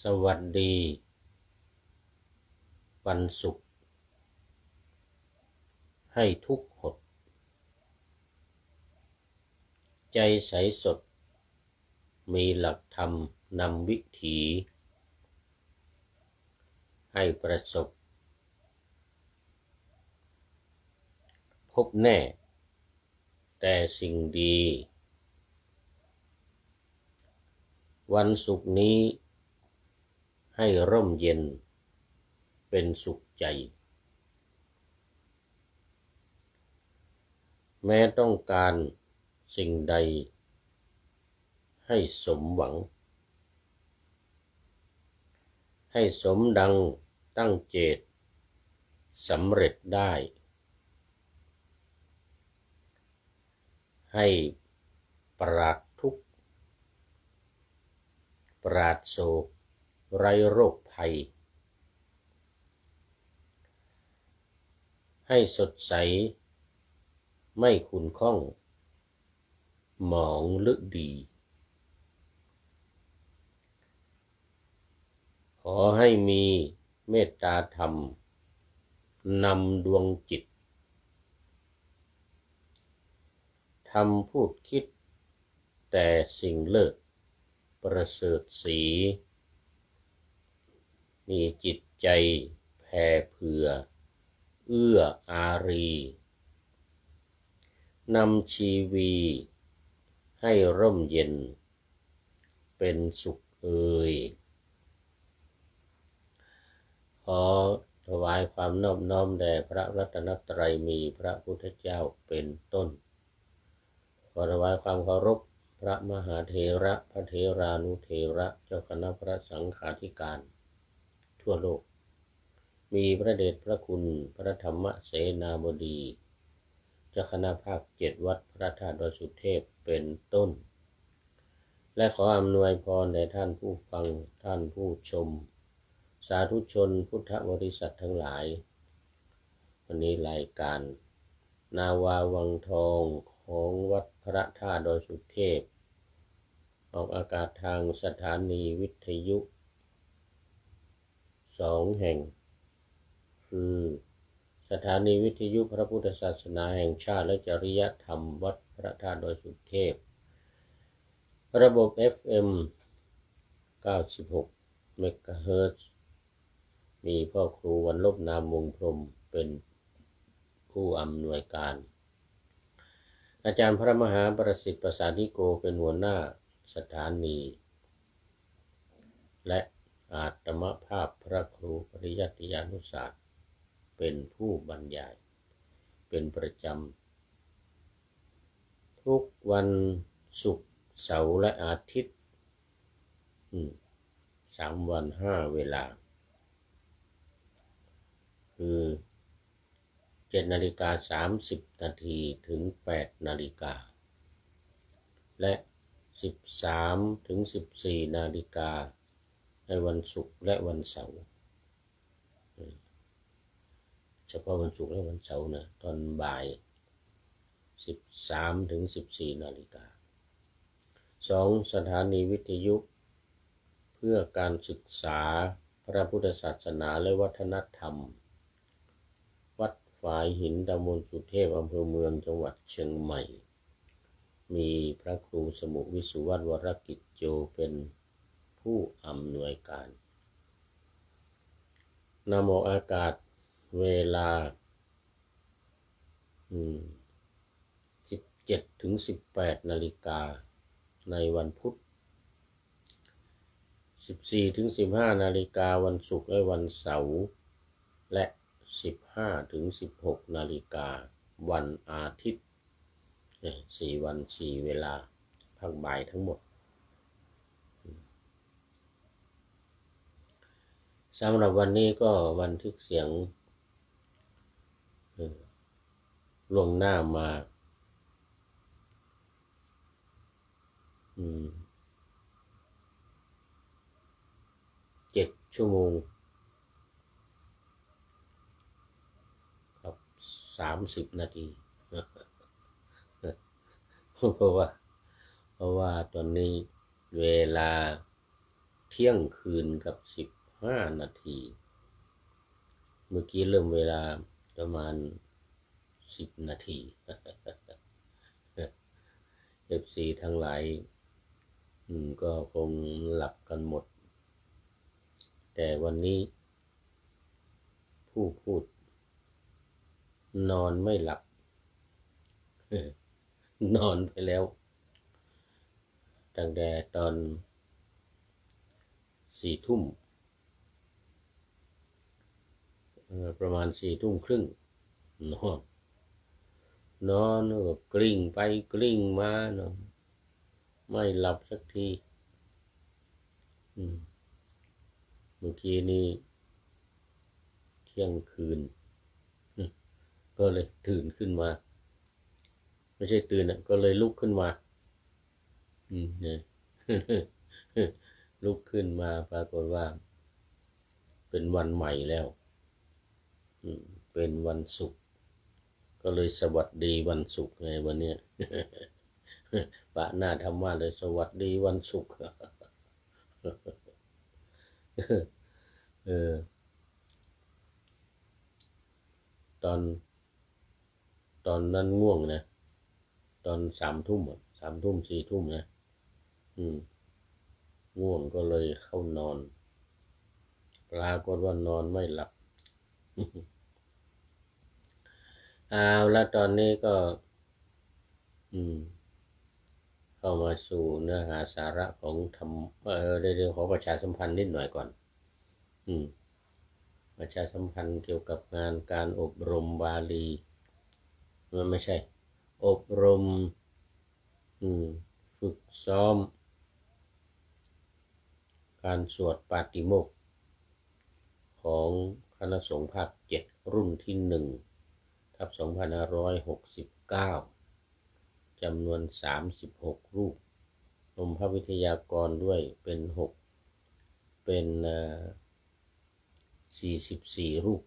สวัสดีวันศุกร์ให้ทุกหดใจใสสดมีหลักธรรมนำวิถีให้ประสบพบแน่แต่สิ่งดีวันศุกร์นี้ให้ร่มเย็นเป็นสุขใจแม้ต้องการสิ่งใดให้สมหวังให้สมดังตั้งเจตสำเร็จได้ให้ปราศทุกข์ปราศโศกไร้โรคภัยให้สดใสไม่ขุ่นข้องหมองลึกดีขอให้มีเมตตาธรรมนำดวงจิตทำพูดคิดแต่สิ่งเลิศประเสริฐศรีมีจิตใจแผ่เผื่อเอื้ออารีนำชีวีให้ร่มเย็นเป็นสุขเอ่ยขอถวายความนอบน้อมแด่พระรัตนตรัยมีพระพุทธเจ้าเป็นต้นขอถวายความเคารพพระมหาเถระพระเถรานุเถระเจ้าคณะพระสังฆาธิการทั่วโลกมีพระเดชพระคุณพระธรรมเสนาบดีเจ้าคณะภาค7วัดพระธาตุดอยสุเทพเป็นต้นและขออำนวยพรแด่ท่านผู้ฟังท่านผู้ชมสาธุชนพุทธบริษัททั้งหลายวันนี้รายการนาวาวังทองของวัดพระธาตุดอยสุเทพออกอากาศทางสถานีวิทยุ2 แห่งคือสถานีวิทยุพระพุทธศาสนาแห่งชาติและจริยธรรมวัดพระธาตุดอยสุเทพระบบ FM 96 เมกะเฮิรตซ์มีพ่อครูวันลบนามวงพรหมเป็นผู้อำนวยการอาจารย์พระมหาประสิทธิ์ประสาธิโกเป็นหัวหน้าสถานีและอาตมภาพพระครูปริยัติยานุศาสตร์เป็นผู้บรรยายเป็นประจำทุกวันศุกร์เสาร์และอาทิตย์3 วัน 5 เวลาคือ7:30 น.ถึง8 นาฬิกาและ13-14 นาฬิกาในวันศุกร์และวันเสาร์เฉพาะวันศุกร์และวันเสาร์นะตอนบ่าย13-14 นาฬิกา2สถานีวิทยุเพื่อการศึกษาพระพุทธศาสนาและวัฒนธรรมวัดฝายหินตำบลสุเทพอำเภอเมืองจังหวัดเชียงใหม่มีพระครูสมุวิสุวรรณวรกิจโจเป็นผู้อำนวยการนำออกอากาศเวลา17-18 นาฬิกาในวันพุธ14-15 นาฬิกาวันศุกร์และวันเสาร์และ15-16 นาฬิกาวันอาทิตย์4 วัน 4 เวลาภาคบ่ายทั้งหมดสำหรับวันนี้ก็บันทึกเสียงล่วงหน้ามา7 ชั่วโมงครับ30 นาทีเพราะว่าตอนนี้เวลา เที่ยงคืนกับ15 นาทีเมื่อกี้เริ่มเวลาประมาณ10 นาที FC ทั้งหลายก็คงหลับกันหมดแต่วันนี้ผู้พูดนอนไม่หลับ นอนไปแล้วตั้งแต่ตอน4 ทุ่มประมาณ4 ทุ่มครึ่งนอนก็กลิ้งไปกลิ้งมาเนาะไม่หลับสักทีเมื่อกี้นี้เที่ยงคืนก็เลยตื่นขึ้นมาไม่ใช่ตื่นก็เลยลุกขึ้นมาเนี่ย ลุกขึ้นมาปรากฏว่าเป็นวันใหม่แล้วเป็นวันศุกร์ก็เลยสวัสดีวันศุกร์ไงวันนี้ ปะหน้าธรรมะเลยสวัสดีวันศุกร์ ตอนนั้นง่วงนะตอน3 ทุ่ม4 ทุ่มนะง่วงก็เลยเข้านอนปรากฏว่านอนไม่หลับ เอาแล้วตอนนี้ก็เข้ามาสู่เนื้อหาสาระของธรรมในเรื่องของประชาสัมพันธ์นิดหน่อยก่อนประชาสัมพันธ์เกี่ยวกับงานการอบรมบาลีมันไม่ใช่อบรมฝึกซ้อมการสวดปาติโมกข์ของคณะสงฆ์ภาค7รุ่นที่1/2569จำนวน36 รูปรวมพระวิทยากรด้วยเป็น44 รูป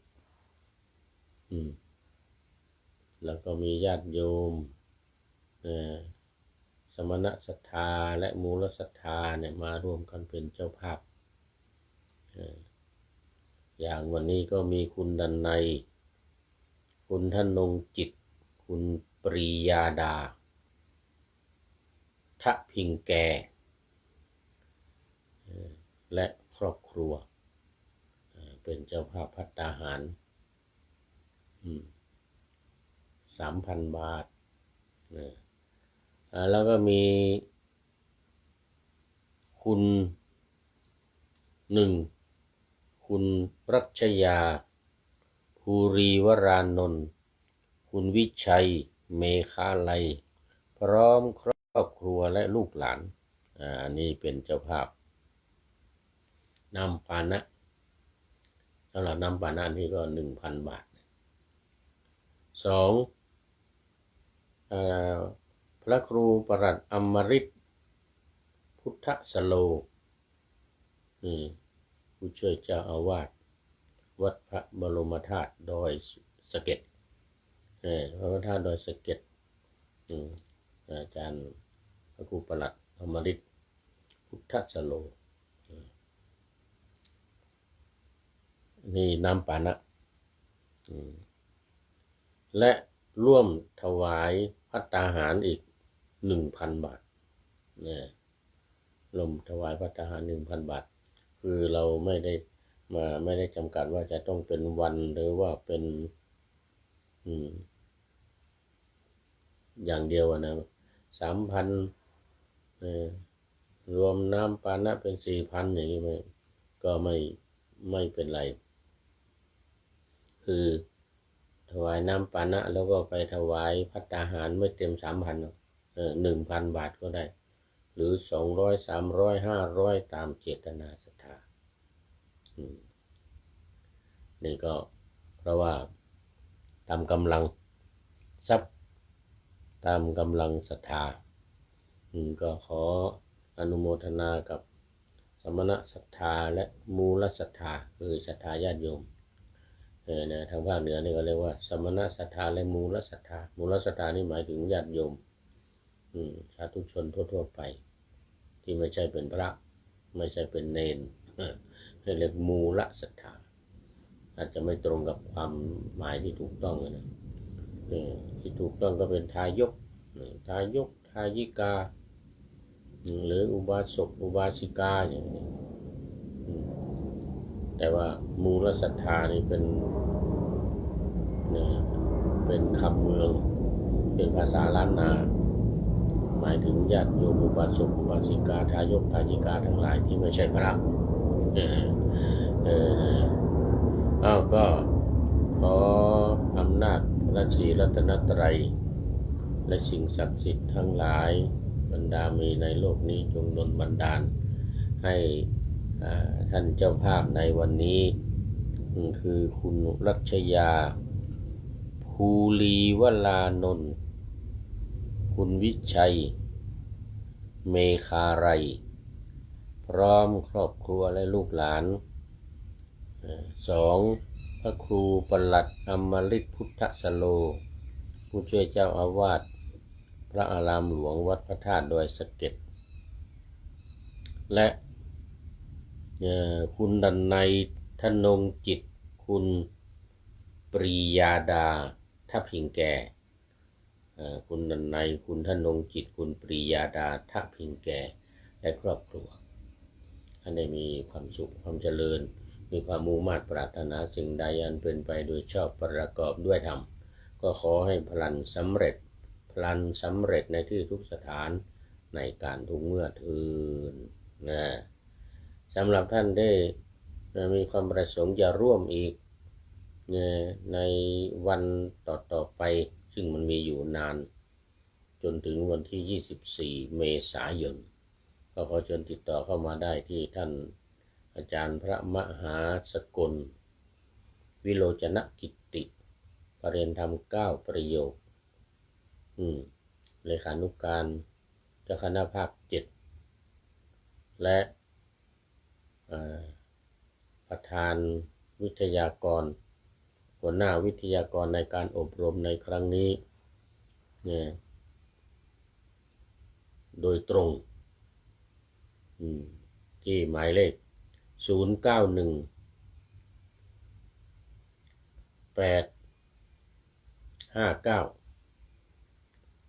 แล้วก็มีญาติโยมสมณศรัทธาและมูลศรัทธาเนี่ยมาร่วมกันเป็นเจ้าภาพอย่างวันนี้ก็มีคุณดันไนคุณธนงจิตคุณปรียาดาทะพิงแกและครอบครัวเป็นเจ้าภาพภัตตาหาร3,000 บาทแล้วก็มีคุณคุณรัชยาภูรีวรานนท์คุณวิชัยเมฆาลัยพร้อมครอบครัวและลูกหลานอันนี้เป็นเจ้าภาพน้ำปานะสำหรับน้ำปานะนี่ก็ 1,000 บาท2พระครูประหลัดอมฤตพุทธสโลผู้ช่วยเจ้าอาวาสวัดพระบรมธาตุดอยสะเก็ดพระบรมธาตุดอยสะเก็ดอาจารย์พระครูประหลัดอมฤตพุทธสโลนี่น้ำปานะและร่วมถวายภัตตาหารอีก 1,000 บาทร่วมถวายภัตตาหาร 1,000 บาทคือเราไม่ได้จำกัดว่าจะต้องเป็นวันหรือว่าเป็นอย่างเดียวนะ 3,000 รวมน้ำปานะเป็น 4,000 อย่างนี้ก็ไม่เป็นไรคือถวายน้ำปานะแล้วก็ไปถวายภัตตาหารไม่เต็ม 3,000 1,000 บาทก็ได้หรือ200 300 500ตามเจตนาศรัทธานี่ก็เพราะว่าตามกำลังทรัพย์ตามกำลังศรัทธาก็ขออนุโมทนากับสมณศรัทธาและมูลศรัทธาคือศรัทธาญาติโยมทางภาคเหนือนี่ก็เรียกว่าสมณศรัทธาและมูลศรัทธามูลศรัทธานี่หมายถึงญาติโยมสาธุชนทั่วๆไปที่ไม่ใช่เป็นพระ ไม่ใช่เป็นเนนให้เรียกมูลศรัทธาอาจจะไม่ตรงกับความหมายที่ถูกต้องนะที่ถูกต้องก็เป็นทายกทายิกาหรืออุบาสกอุบาสิกาอย่างนี้แต่ว่ามูลศรัทธานี่เป็นคำเมืองเป็นภาษาล้านนาหมายถึงญาติโยมอุบาสกอุบาสิกาทายกทายิกาทั้งหลายที่ไม่ใช่พระก็ขออำนาจพระศรีรัตนตรัยและสิ่งศักดิ์สิทธิ์ทั้งหลายบรรดามีในโลกนี้จงดลบันดาลให้ท่านเจ้าภาพในวันนี้คือคุณรัชยาภูลีวลานนท์คุณวิชัยเมคาไรพร้อมครอบครัวและลูกหลาน2พระครูปลัดอมฤตพุทธสโลผู้ช่วยเจ้าอาวาสพระอารามหลวงวัดพระธาตุดอยสะเก็ดและคุณดันไนธนงจิตคุณปรียาดาทัพพิงแก่คุณดันไนคุณธนงจิตคุณปรียาดาทัพพิงแก่และครอบครัวให้ได้มีความสุขความเจริญมีความมุ่งมั่นปรารถนาสิ่งใดอันเป็นไปโดยชอบประกอบด้วยธรรมก็ขอให้พลันสำเร็จในที่ทุกสถานในการทุกเมื่อเทินนะสำหรับท่านได้มีความประสงค์จะร่วมอีกในวันต่อไปซึ่งมันมีอยู่นานจนถึงวันที่24เมษายนก็ขอเชิญติดต่อเข้ามาได้ที่ท่านอาจารย์พระมหาสกลวิโรจนกิตติปรริยนธรรม9ประโยคเลขานุการเจ้าคณะภาค7และประธานวิทยากรหัวหน้าวิทยากรในการอบรมในครั้งนี้โดยตรงที่หมายเลข091 859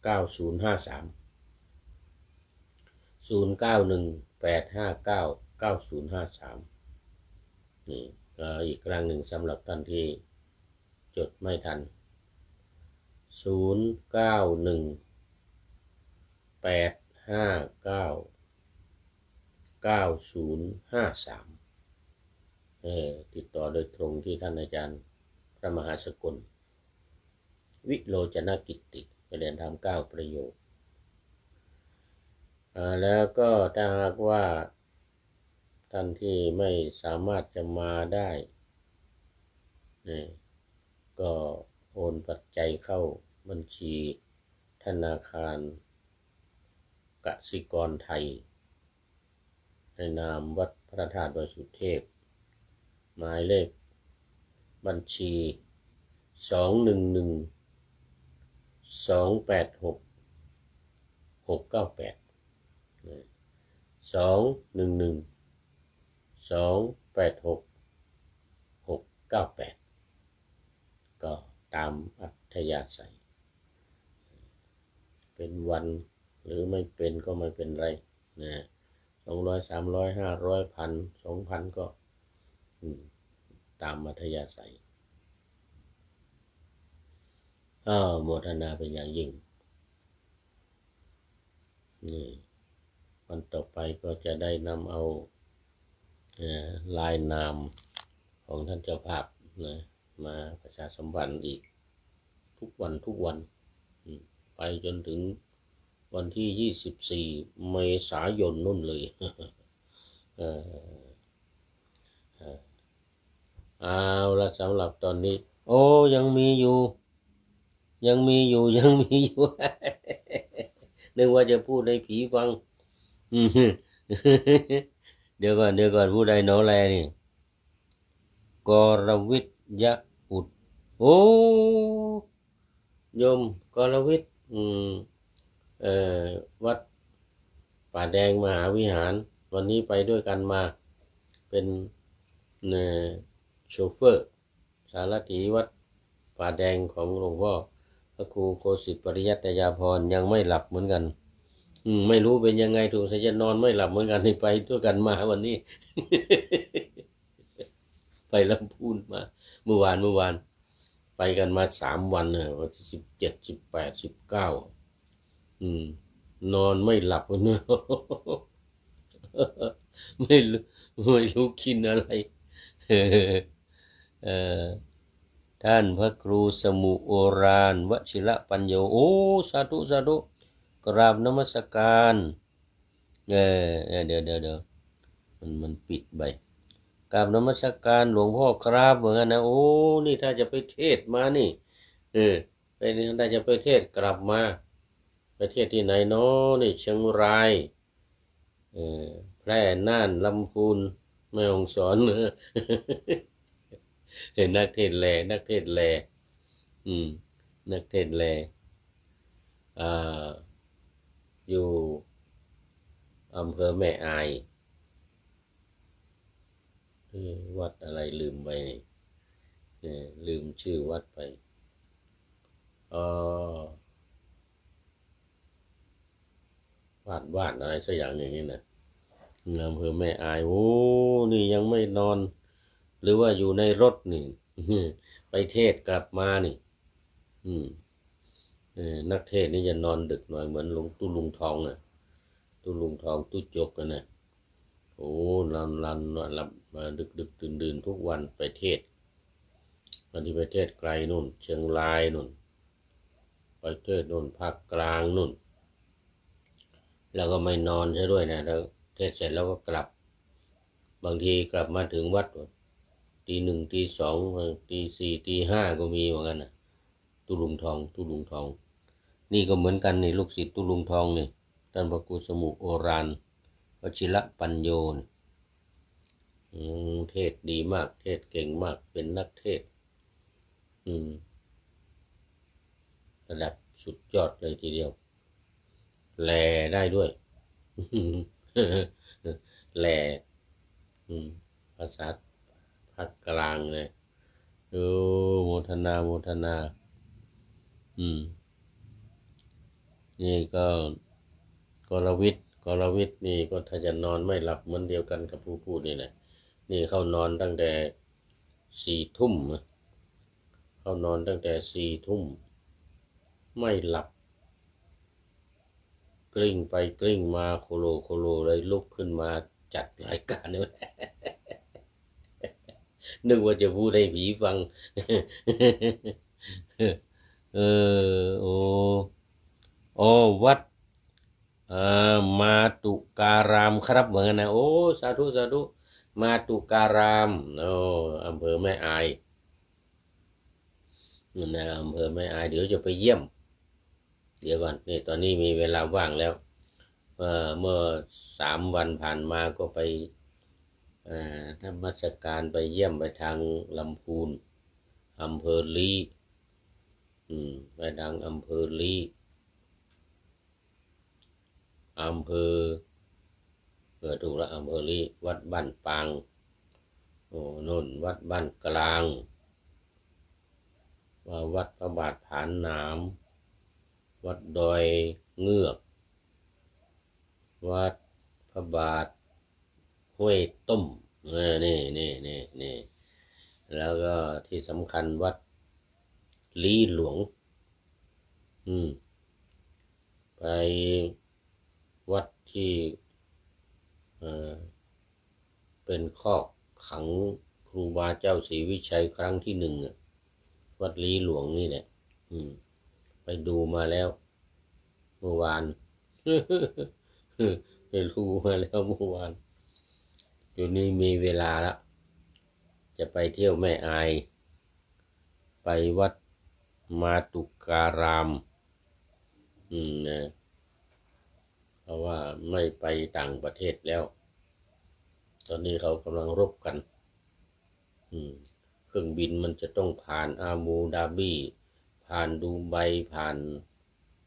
9053 นี่อีกครั้งหนึ่งสำหรับท่านที่จดไม่ทัน091 859 9053ติดต่อโดยตรงที่ท่านอาจารย์พระมหาสกลวิโรจนกิตติปรริยนธรรม9ประโยคแล้วก็ถ้าหากว่าท่านที่ไม่สามารถจะมาได้ก็โอนปัจจัยเข้าบัญชีธนาคารกสิกรไทยในนามวัดพระธาตุดอยสุเทพหมายเลขบัญชี211 286 698 211 286 698ก็ตามอัธยาศัยเป็นวันหรือไม่เป็นก็ไม่เป็นไรนะ200 300 500 1,000 2,000ก็ตามอัธยาศัยโมทนาเป็นอย่างยิ่งนี่วันต่อไปก็จะได้นำเอาลายนามของท่านเจ้าภาพมาประชาสัมพันธ์อีกทุกวันไปจนถึงวันที่24เมษายนนู่นเลยเอาละสำหรับตอนนี้ยังมีอยู่ นึกว่าจะพูดให้ผีฟังเดี๋ยวก่อนผู้ใดโนแลนี่กรวิทยอุดโยมกรวิทย์วัดป่าแดงมหาวิหาร วันนี้ไปด้วยกันมาเป็นโชเฟอร์สารถีวัดป่าแดงของหลวงพ่อพระครูโคสิตปริยัตยาภรณ์ยังไม่หลับเหมือนกันไม่รู้เป็นยังไงถูกจะนอนไม่หลับเหมือนกันไปด้วยกันมาวันนี้ ไปลำพูนมาเมื่อวานไปกันมา3 วันวันที่17 18 19นอนไม่หลับเนอะไม่รู้กินอะไรท่านพระครูสมุโอรานวชิระปัญโยโอ้สาธุกราบนมัสการเดี๋ยวมันปิดไปกราบนมัสการหลวงพ่อครับเหมือนกันนะโอ้นี่ถ้าจะไปเทศมานี่ไปถ้าจะไปเทศกลับมาไปเทศที่ไหนเนาะนี่เชียงรายแพร่น่านลำพูนแม่ฮ่องสอนนักเทศแลนักเทศแลอยู่อำเภอแม่อายวัดอะไรลืมไปลืมชื่อวัดไปวาดอะไรสักอย่างอย่างนี้นะอำเภอแม่อายโอ้นี่ยังไม่นอนหรือว่าอยู่ในรถนี่ไปเทศกลับมานี่นักเทศนี่จะนอนดึกหน่อยเหมือนหลวงตู่ลุงทองตู่ลุงทองตู่จกกันนะโอ้ลันหลับมาดึกดื่นทุกวันไปเทศวันที่ไปเทศไกลนู่นเชียงรายนู่นไปเทศนู่นภาคกลางนู่นแล้วก็ไม่นอนใช่ด้วยนะแล้วเทศเสร็จแล้วก็กลับบางทีกลับมาถึงวัดตี 1 ตี 2 ตี 4 ตี 5ก็มีเหมือนกันนะตู่ลุงทองนี่ก็เหมือนกันนี่ลูกศิษย์ตู่ลุงทองนี่ท่านพระครูสมุโอรานวชิระปัญโยเทศดีมากเทศเก่งมากเป็นนักเทศระดับสุดยอดเลยทีเดียวแลได้ด้วยแลภาษาภาคกลางเลยโมทนานี่ก็กรวิทย์นี่ก็ถ้าจะนอนไม่หลับเหมือนเดียวกันกับผู้พูดนี่แหละนี่เข้านอนตั้งแต่4 ทุ่มเข้านอนตั้งแต่4 ทุ่มไม่หลับกลิ้งไปกลิ้งมาโคโลเลยลุกขึ้นมาจัดรายการนี่แหละนึกว่าจะพูดให้ผีฟังโอ้วัดมาตุการามครับเหมือนกันนะโอ้สาธุมาตุการามอำเภอแม่อายนั่นนะอำเภอแม่อายเดี๋ยวจะไปเยี่ยมเดี๋ยวก่อนนี่ตอนนี้มีเวลาว่างแล้วเมื่อ3 วันผ่านมาก็ไปนมัสการไปเยี่ยมไปทางลำพูนอำเภอลีไปทางอำเภอลีอำเภอถูกแล้วอำเภอลีวัดบ้านปางโน่นวัดบ้านกลางวัดพระบาทผานหนามวัดดอยเงือกวัดพระบาทห้วยต้มนี่แล้วก็ที่สำคัญวัดลีหลวงไปวัดที่เป็นคอกขังครูบาเจ้าศรีวิชัยครั้งที่1วัดลีหลวงนี่แหละไปดูมาแล้วเมื่อวานไปดูมาแล้วเมื่อวานเดี๋ยวนี้มีเวลาแล้วจะไปเที่ยวแม่อายไปวัดมาตุการามนะเพราะว่าไม่ไปต่างประเทศแล้วตอนนี้เขากำลังรบกันเครื่องบินมันจะต้องผ่านอาบูดาบีผ่านดูไบผ่าน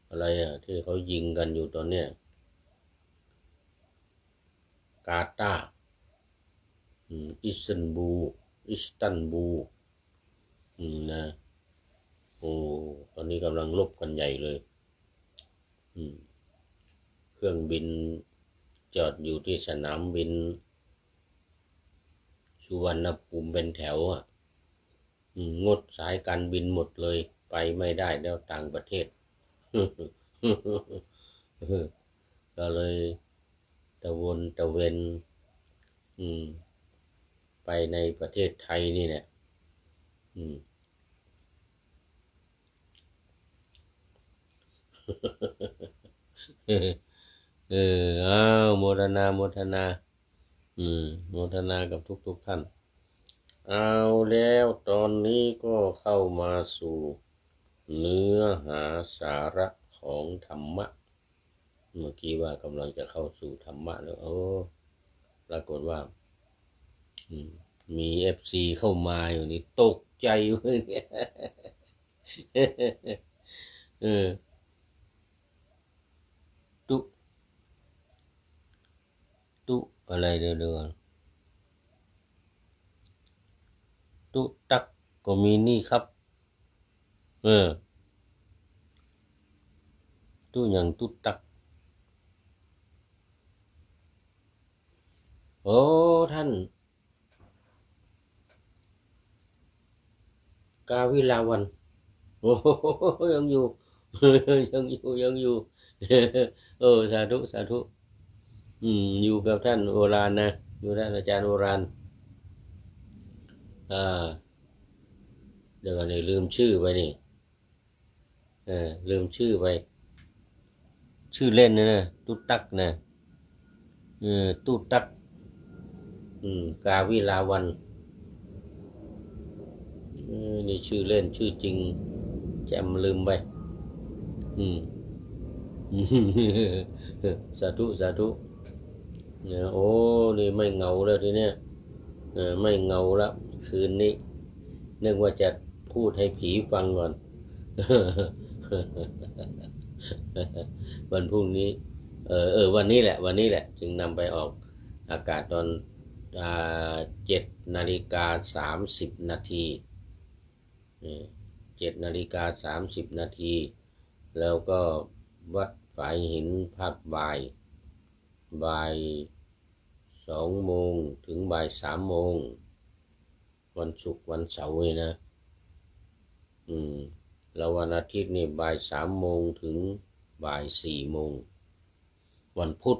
อะไรที่เขายิงกันอยู่ตอนเนี้ย กาตาร์อิสตันบูลนะโอ้ตอนนี้กำลังลบกันใหญ่เลยเครื่องบินจอดอยู่ที่สนามบินสุวรรณภูมิเป็นแถวงดสายการบินหมดเลยไปไม่ได้แล้วต่างประเทศ ก็เลยตะวนตะเวนไปในประเทศไทยนี่แหละอ้าวโมทนาโมทนาโมทนากับทุกท่านเอาแล้วตอนนี้ก็เข้ามาสู่เนื้อหาสาระของธรรมะเมื่อกี้ว่ากำลังจะเข้าสู่ธรรมะแล้วปรากฏว่ามีFCเข้ามาอยู่นี่ตกใจเลยตุอะไรเดี๋ยวตุตักก็มีนี่ครับตุอย่างตุตักโอ้ท่านกาวิลาวันโอ้ยังอยู่ ยังอยู่สาธุสาธุอยู่กับท่านโอรานนะอยู่ท่านอาจารย์โอรานเดี๋ยวก่อนลืมชื่อไปนี่ลืมชื่อไปชื่อเล่นนะตุ๊ตักนะตุ๊ตักกาวิลาวันนี่ชื่อเล่นชื่อจริงแจมลืมไปสาธุสาธุเนี่ยโอ้นี่ไม่เหงาแล้วทีเนี้ยไม่เหงาแล้วคืนนี้นึกว่าจะพูดให้ผีฟังก่อน วันพรุ่งนี้วันนี้แหละจึงนำไปออกอากาศตอน7:30 น.7:30 น.แล้วก็วัดฝายหินภาคบ่าย2 โมงถึงบ่าย3 โมงวันศุกร์วันเสาร์นี่นะแล้ววันอาทิตย์นี่บ่าย3 โมงถึงบ่าย4 โมงวันพุธ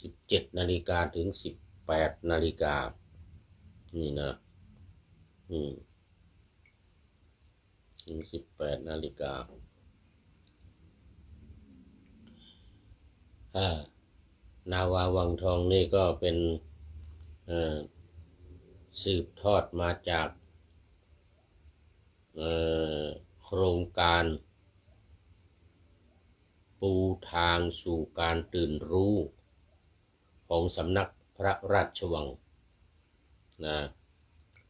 17 นาฬิกาถึง18 นาฬิกานี่นะถึง18 นาฬิกานาวาวังทองนี่ก็เป็นสืบทอดมาจากโครงการปูทางสู่การตื่นรู้ของสำนักพระราชวังนะ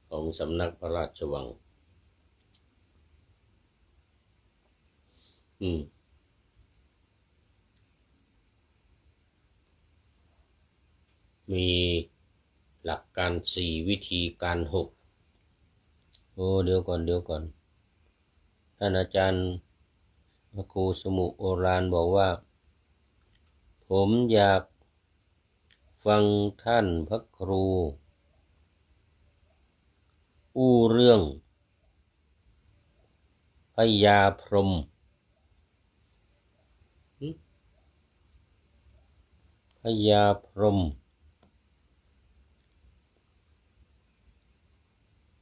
ของสำนักพระราชวังมีหลักการ4วิธีการ6เดี๋ยวก่อนท่านอาจารย์พระครูสมุโอรานบอกว่าผมอยากฟังท่านพระครูอู้เรื่องพญาพรหมพญาพรหม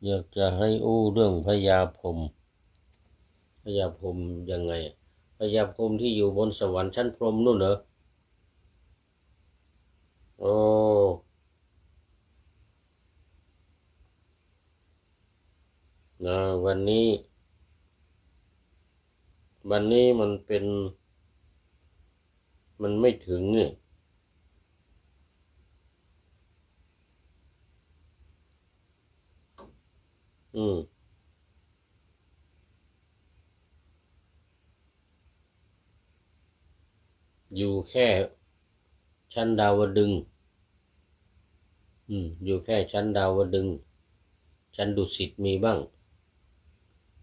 อยากจะให้อู้เรื่องพญาพรหมยังไงพญาพรหมที่อยู่บนสวรรค์ชั้นพรหมนู่นเหรอนะวันนี้มันไม่ถึงเนี่ย อยู่แค่ชั้นดาวดึงส์อยู่แค่ชั้นดาวดึงส์ชั้นดุสิตมีบ้าง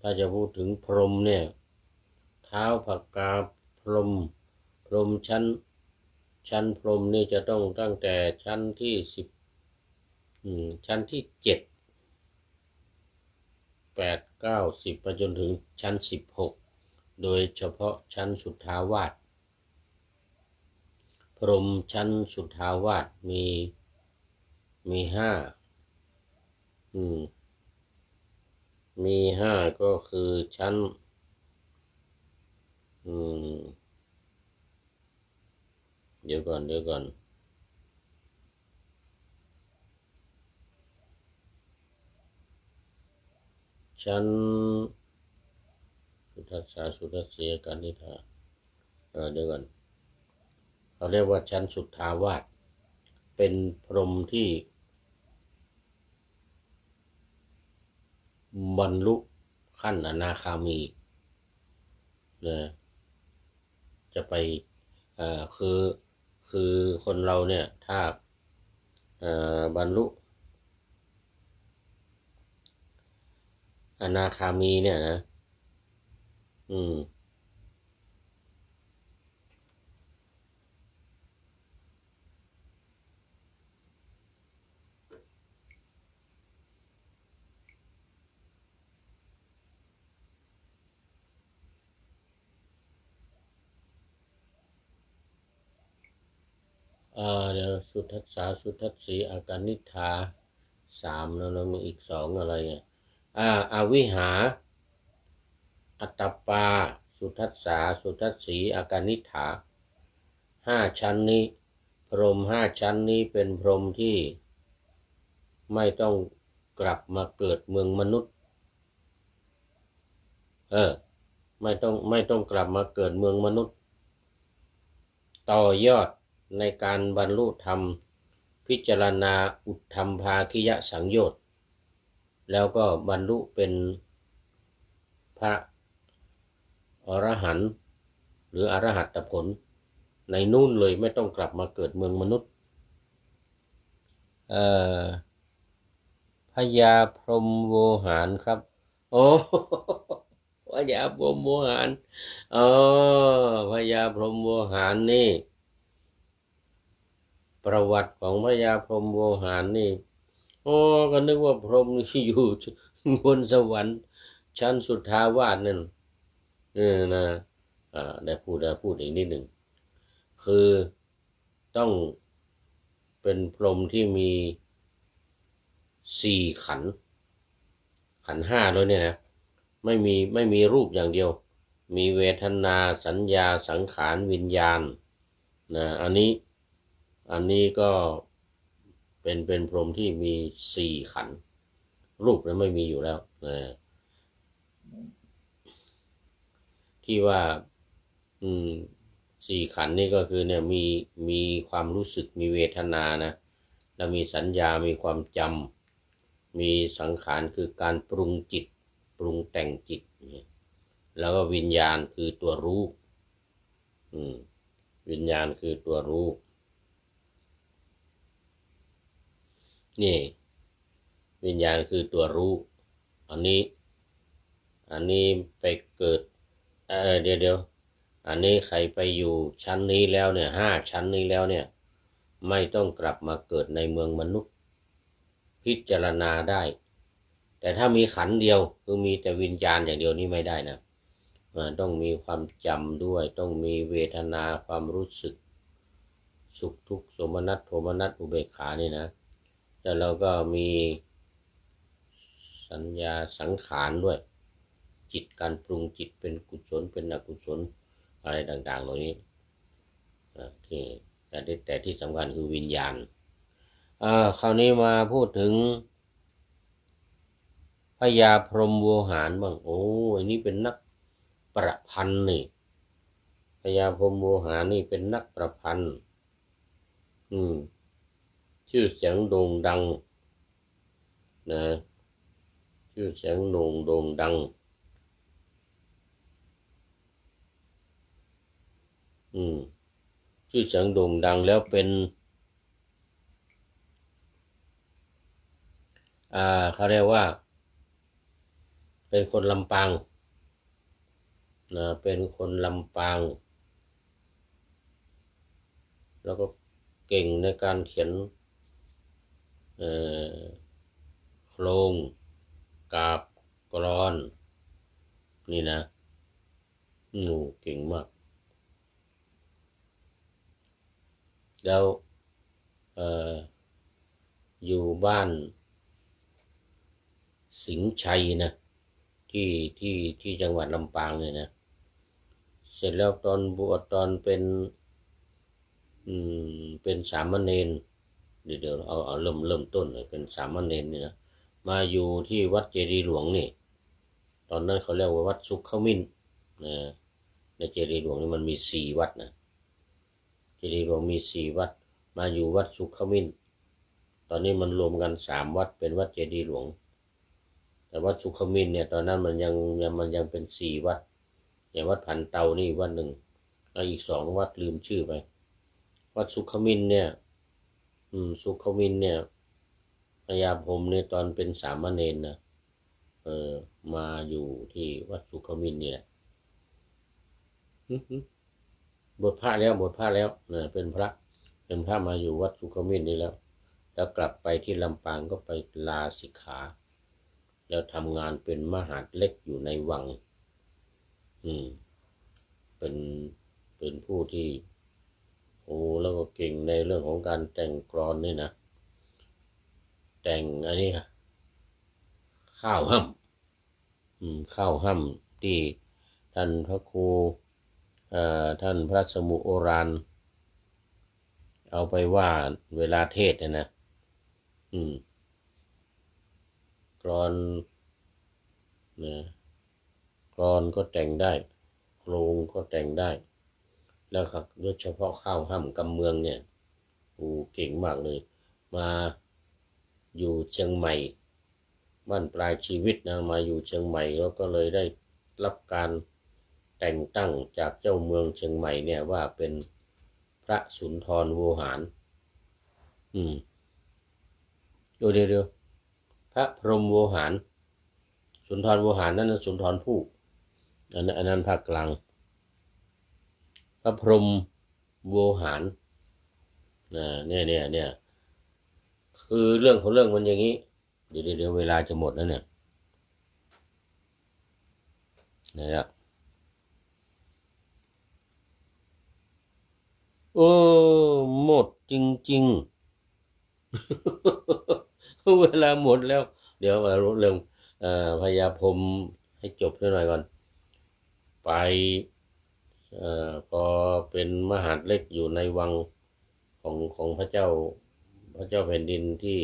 ถ้าจะพูดถึงพรหมเนี่ยท้าวผักกาพรหมชั้นพรหมนี่จะต้องตั้งแต่ชั้นที่ชั้นที่7 8 9 10ไปจนถึงชั้น16โดยเฉพาะชั้นสุทธาวาสพรหมชั้นสุทธาวาสมี5มี5ก็คือชั้นเดี๋ยวก่อนชั้นสุทัสสาสุทัสสีอาการนิธาเดี๋ยวก่อนเขาเรียกว่าชั้นสุทธาวาสเป็นพรหมที่บรรลุขั้นอนาคามีนะจะไปคือคนเราเนี่ยถ้าบรรลุอนาคามีเนี่ยนะเดี๋ยวสุทัสสาสุทัสสีอาการนิธา3แล้วมีอีก2อะไรเนี่ยอวิหาอัตตปาสุทัสสาสุทัสสีอาการนิธา5ชั้นนี้พรหม5ชั้นนี้เป็นพรหมที่ไม่ต้องกลับมาเกิดเมืองมนุษย์ไม่ต้องกลับมาเกิดเมืองมนุษย์ต่อยอดในการบรรลุธรรมพิจารณาอุทธัมภาคิยสังโยชน์แล้วก็บรรลุเป็นพระอรหันต์หรืออรหัตผลในนู่นเลยไม่ต้องกลับมาเกิดเมืองมนุษย์พญาพรหมโวหารครับโอ้พญาพรหมโวหารพญาพรหมโวหารนี่ประวัติของพญาพรหมโวหารนี่ก็นึกว่าพรหมอยู่บนสวรรค์ชั้นสุทธาวาสนั่นนะได้พูดอีกนิดหนึ่งคือต้องเป็นพรหมที่มี4ขันธ์5ด้วยเนี่ยนะไม่มีรูปอย่างเดียวมีเวทนาสัญญาสังขารวิญญาณนะอันนี้ก็เป็นพรหมที่มี4ขันธ์รูปนั้นไม่มีอยู่แล้วนะที่ว่า4ขันธ์นี่ก็คือเนี่ยมีความรู้สึกมีเวทนานะแล้วมีสัญญามีความจำมีสังขารคือการปรุงจิตปรุงแต่งจิตแล้วก็วิญญาณคือตัวรู้วิญญาณคือตัวรู้นี่วิญญาณคือตัวรู้อันนี้ไปเกิดเดี๋ยวอันนี้ใครไปอยู่ชั้นนี้แล้วเนี่ย5ชั้นนี้แล้วเนี่ยไม่ต้องกลับมาเกิดในเมืองมนุษย์พิจารณาได้แต่ถ้ามีขันธ์เดียวคือมีแต่วิญญาณอย่างเดียวนี่ไม่ได้นะต้องมีความจำด้วยต้องมีเวทนาความรู้สึกสุขทุกข์โสมนัสโทมนัสอุเบกขานี่นะแล้วเราก็มีสัญญาสังขารด้วยจิตการปรุงจิตเป็นกุศลเป็นอกุศลอะไรต่างๆเหล่านี้ที่แต่ที่สำคัญคือวิญญาณคราวนี้มาพูดถึงพญาพรหมโวหารบ้างอันนี้เป็นนักประพันธ์นี่พญาพรหมโวหารนี่เป็นนักประพันธ์ชื่อเสียงโด่งดังนะชื่อเสียงโด่งดัง ชื่อเสียงโด่งดังแล้วเป็นเขาเรียกว่าเป็นคนลำปางนะเป็นคนลำปางแล้วก็เก่งในการเขียนโครงกาบกลอนนี่นะเก่งมากแล้วอยู่บ้านสิงห์ชัยนะที่จังหวัดลำปางเนี่ยนะเสร็จแล้วตอนบวชตอนเป็นสามเณรเดี๋ยวเอาเริ่มต้นเลยเป็นสามเณรนี่นะมาอยู่ที่วัดเจดีย์หลวงนี่ตอนนั้นเขาเรียกว่าวัดสุขมิ้นนะในเจดีย์หลวงนี่มันมี4 วัดนะเจดีย์หลวงมี4 วัดมาอยู่วัดสุขมิ้นตอนนี้มันรวมกัน3 วัดเป็นวัดเจดีย์หลวงแต่วัดสุขมิ้นเนี่ยตอนนั้นมันยังเป็น4 วัดอย่างวัดพันเตานี่วัดหนึ่งแล้วอีก2 วัดลืมชื่อไปวัดสุขมิ้นเนี่ยสุขมิ้นเนี่ยพญาพรหมเนี่ยตอนเป็นสามเณรนะมาอยู่ที่วัดสุขมิ้นนี่แหละบวชพระแล้วนะเป็นพระมาอยู่วัดสุขมิ้นนี่แล้วกลับไปที่ลำปางก็ไปลาสิกขาแล้วทำงานเป็นมหาดเล็กอยู่ในวังเป็นผู้ที่แล้วก็เก่งในเรื่องของการแต่งกลอนนี่นะแต่งอันนี้ค่ะข้าวห้ำที่ท่านพระครูท่านพระสมุโอรานเอาไปว่าเวลาเทศนะกลอนกลอนก็แต่งได้โครงก็แต่งได้แล้วครับโดยเฉพาะข้าวห้ำกำเมืองเนี่ยเก่งมากเลยมาอยู่เชียงใหม่บ้านปลายชีวิตนะมาอยู่เชียงใหม่แล้วก็เลยได้รับการแต่งตั้งจากเจ้าเมืองเชียงใหม่เนี่ยว่าเป็นพระสุนทรโวหารเดี๋ยวพระพรหมโวหารสุนทรโวหารนั่นนะสุนทรภู่อันนั้นภาคกลางพระพรหมโวหารเนี่ยคือเรื่องของเรื่องมันอย่างนี้เดี๋ยวเวลาจะหมดแล้วเนี่ยนะครับหมดจริงๆเวลาหมดแล้วเดี๋ยวมารู้เรื่องพญาพรหมให้จบหน่อยก่อนไปพอเป็นมหาดเล็กอยู่ในวังของพระเจ้าแผ่นดินที่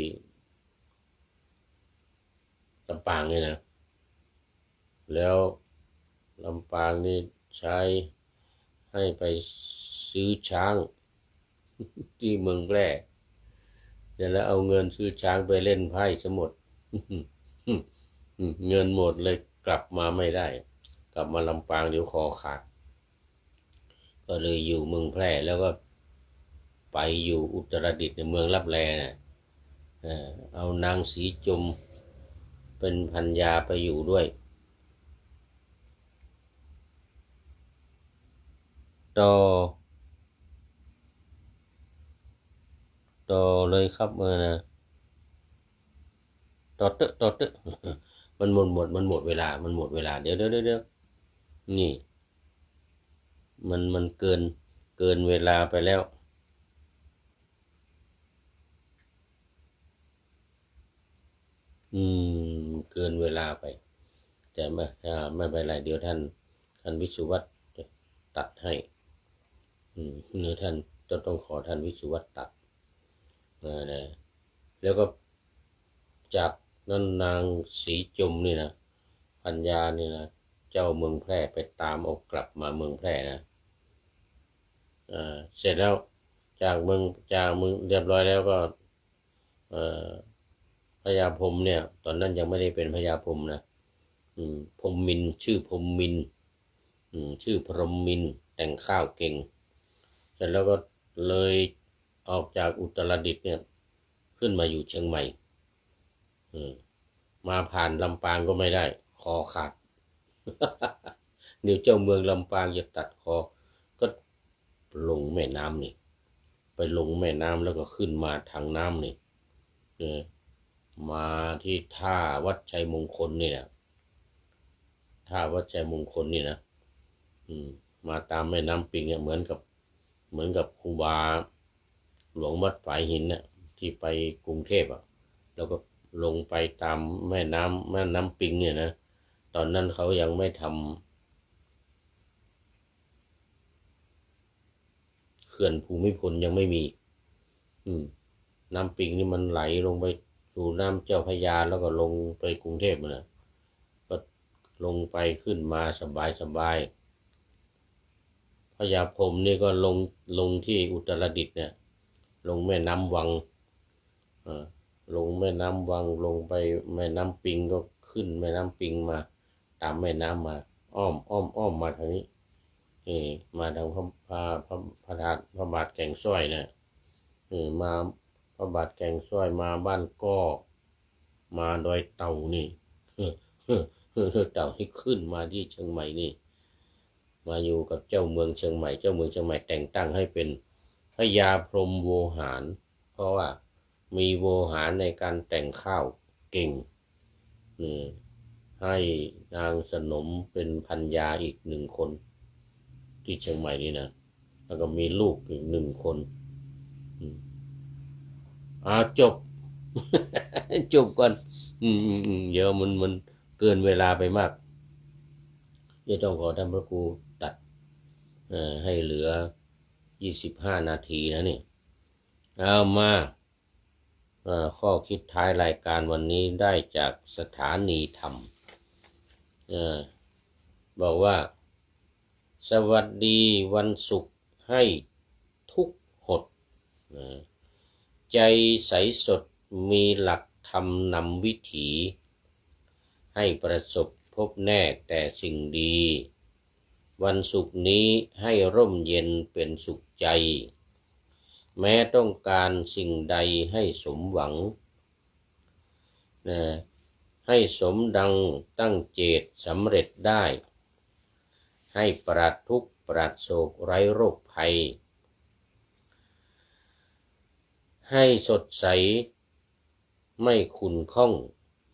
ลำปางนี่นะแล้วลำปางนี่ใช้ให้ไปซื้อช้างที่เมืองแพร่เดี๋ยวแล้วเอาเงินซื้อช้างไปเล่นไพ่ซะหมดเงินหมดเลยกลับมาไม่ได้กลับมาลำปางเดี๋ยวคอขาดก็เลยอยู่เมืองแพร่แล้วก็ไปอยู่อุตรดิตถ์ในเมืองลับแลนะเอานางสีจมเป็นภรรยาไปอยู่ด้วยต่อเลยครับนะต่อเตอะมันหมดเวลาเดี๋ยวนี่มันเกินเวลาไปแล้วเกินเวลาไปแต่ไม่เป็นไรเดี๋ยวท่านวิสุวัตตัดให้เนื้อท่านจะต้องขอท่านวิสุวัตตัดนะแล้วก็จากนั้นนางสีจมนี่นะปัญญานี่นะเจ้าเมืองแพร่ไปตามเอากลับมาเมืองแพร่นะเสร็จแล้วจากเมืองเรียบร้อยแล้วก็พญาพรหมเนี่ยตอนนั้นยังไม่ได้เป็นพญาพรหมนะพรหมมินชื่อพรหมมินชื่อพรหมมินแต่งข้าวเก่งเสร็จแล้วก็ เลยออกจากอุตรดิตถ์เนี่ยขึ้นมาอยู่เชียงใหม่มาผ่านลำปางก็ไม่ได้คอขาด เดี๋ยวเจ้าเมืองลำปางจะตัดคอก็ลงแม่น้ำนี่ไปลงแม่น้ำแล้วก็ขึ้นมาทางน้ำนี่มาที่ท่าวัดชัยมงคลนี่นะท่าวัดชัยมงคลนี่นะมาตามแม่น้ำปิงเนี่ยเหมือนกับครูบาหลวงวัดฝายหินเนี่ยที่ไปกรุงเทพอ่ะแล้วก็ลงไปตามแม่น้ำปิงเนี่ยนะตอนนั้นเขายังไม่ทำเขื่อนภูมิพลยังไม่มีน้ำปิงนี่มันไหลลงไปสู่น้ำเจ้าพระยาแล้วก็ลงไปกรุงเทพนะก็ลงไปขึ้นมาสบายพญาพรหมนี่ก็ลงที่อุตรดิตถ์เนี่ยลงแม่น้ำวังลงแม่น้ำวังลงไปแม่น้ำปิงก็ขึ้นแม่น้ำปิงมาตามแม่น้ำมาอ้อมมาทางนี้มาทางพระบาทแก่งสร้อยเนี่ยมาพระบาทแก่งสร้อยมาบ้านก้อมาดอยเต่านี่เต่าที่ขึ้นมาที่เชียงใหม่นี่มาอยู่กับเจ้าเมืองเชียงใหม่แต่งตั้งให้เป็นพญาพรหมโวหารเพราะว่ามีโวหารในการแต่งข้าวเก่งให้นางสนมเป็นภรรยาอีก1 คนที่เชียงใหม่นี่นะแล้วก็มีลูกอีก1 คนจบ จบก่อนเดี๋ยวมันเกินเวลาไปมากจะต้องขอท่านพระครูตัดให้เหลือ25 นาทีนะนี่เอามาข้อคิดท้ายรายการวันนี้ได้จากสถานีธรรมบอกว่าสวัสดีวันศุกร์ให้ทุกหดใจใสสดมีหลักธรรมนำวิถีให้ประสบพบแน่แต่สิ่งดีวันศุกร์นี้ให้ร่มเย็นเป็นสุขใจแม้ต้องการสิ่งใดให้สมหวังให้สมดังตั้งเจตสำเร็จได้ให้ปราศทุกข์ปราศโศกไร้โรคภัยให้สดใสไม่ขุ่นข้อง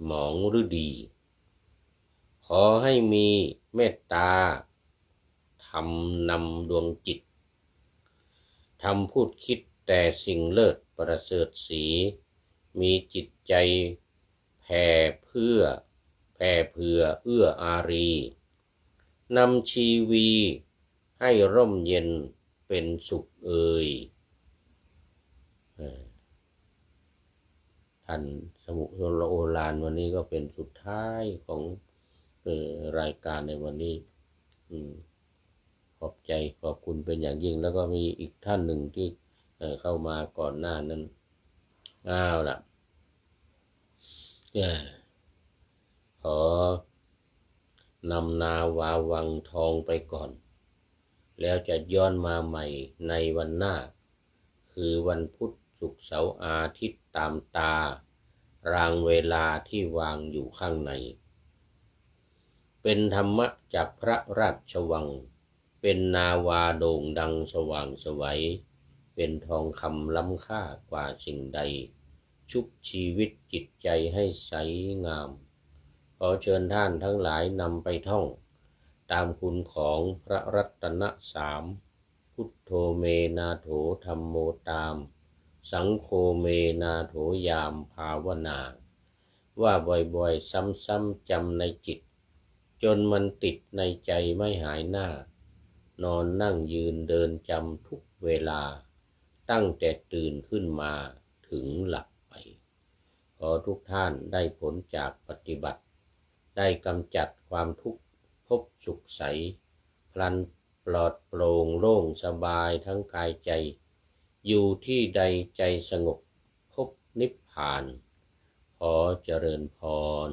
หมองหรือดีขอให้มีเมตตาทำนำดวงจิตทำพูดคิดแต่สิ่งเลิศประเสริฐสีมีจิตใจแผ่เผื่อเอื้ออารีนำชีวีให้ร่มเย็นเป็นสุขเอ่ยท่านสมุทรโอฬารวันนี้ก็เป็นสุดท้ายของรายการในวันนี้ขอบใจขอบคุณเป็นอย่างยิ่งแล้วก็มีอีกท่านหนึ่งที่เข้ามาก่อนหน้านั้นล่ะขอนำนาวาวังทองไปก่อนแล้วจะย้อนมาใหม่ในวันหน้าคือวันพุธศุกร์เสาร์อาทิตย์ตามตารางเวลาที่วางอยู่ข้างในเป็นธรรมะจากพระราชวังเป็นนาวาโด่งดังสว่างไสวเป็นทองคำล้ำค่ากว่าสิ่งใดชุบชีวิตจิตใจให้ใสงามขอเชิญท่านทั้งหลายนำไปท่องตามคุณของพระรัตน3พุทโธเมนาโถธัมโมตามสังโฆเมนาโถยามภาวนาว่าบ่อยๆซ้ำๆจำในจิตจนมันติดในใจไม่หายหน้านอนนั่งยืนเดินจำทุกเวลาตั้งแต่ตื่นขึ้นมาถึงหลับไปขอทุกท่านได้ผลจากปฏิบัติได้กำจัดความทุกข์พบสุขใสพลันปลอดโปร่งโล่งสบายทั้งกายใจอยู่ที่ใดใจสงบพบนิพพานขอเจริญพร